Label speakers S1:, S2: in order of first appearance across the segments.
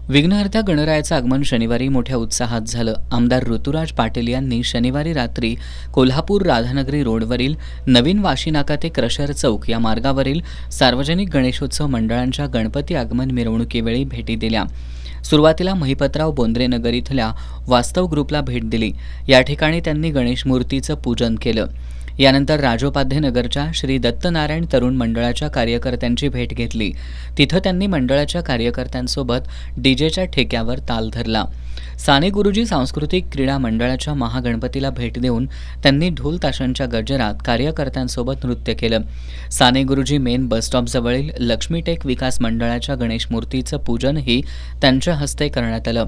S1: विघ्नहर्त्या गणरायाचं आगमन शनिवारी मोठ्या उत्साहात झालं. आमदार ऋतुराज पाटील यांनी शनिवारी रात्री कोल्हापूर राधानगरी रोडवरील नवीन वाशीनाका ते क्रशर चौक या मार्गावरील सार्वजनिक गणेशोत्सव मंडळांच्या गणपती आगमन मिरवणुकीवेळी भेटी दिल्या. सुरुवातीला महिपतराव बोंद्रे नगर इथल्या वास्तव ग्रुपला भेट दिली. या ठिकाणी त्यांनी गणेश मूर्तीचं पूजन केलं. यानंतर राजोपाध्ये नगरच्या श्री दत्तनारायण तरुण मंडळाच्या कार्यकर्त्यांची भेट घेतली. तिथं त्यांनी मंडळाच्या कार्यकर्त्यांसोबत डीजेच्या ठेक्यावर ताल धरला. साने गुरुजी सांस्कृतिक क्रीडा मंडळाच्या महागणपतीला भेट देऊन त्यांनी ढोल ताशांच्या गजरात कार्यकर्त्यांसोबत नृत्य केलं. साने गुरुजी मेन बसस्टॉपजवळील लक्ष्मीटेक विकास मंडळाच्या गणेश मूर्तीचं पूजनही त्यांच्या हस्ते करण्यात आलं.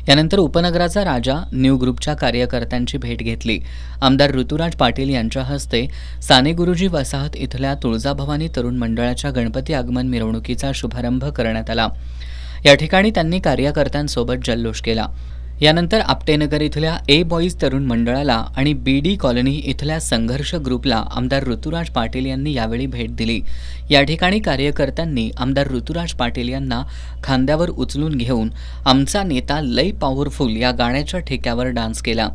S1: यानंतर उपनगराचा राजा न्यू ग्रुपच्या कार्यकर्त्यांची भेट घेतली. आमदार ऋतुराज पाटील यांच्या हस्ते साने गुरुजी वसाहत इथल्या तुळजाभवानी तरुण मंडळाच्या गणपती आगमन मिरवणुकीचा शुभारंभ करण्यात आला. या ठिकाणी त्यांनी कार्यकर्त्यांसोबत जल्लोष केला. यानंतर आपटेनगर इथल्या ए बॉईज तरुण मंडळाला आणि BD कॉलनी इथल्या संघर्ष ग्रुपला आमदार ऋतुराज पाटील यांनी यावेळी भेट दिली. या ठिकाणी कार्यकर्त्यांनी आमदार ऋतुराज पाटील यांना खांद्यावर उचलून घेऊन आमचा नेता लय पॉवरफुल या गाण्याच्या ठेक्यावर डान्स केला.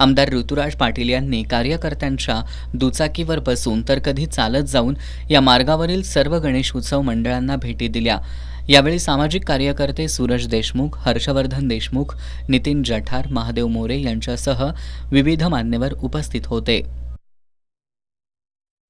S1: आमदार ऋतुराज पाटील यांनी कार्यकर्त्यांच्या दुचाकीवर बसून तर कधी चालत जाऊन या मार्गावरील सर्व गणेशोत्सव मंडळांना भेटी दिल्या. यावेळी सामाजिक कार्यकर्ते सूरज देशमुख, हर्षवर्धन देशमुख, नितीन जठार, महादेव मोरे यांच्यासह विविध मान्यवर उपस्थित होते.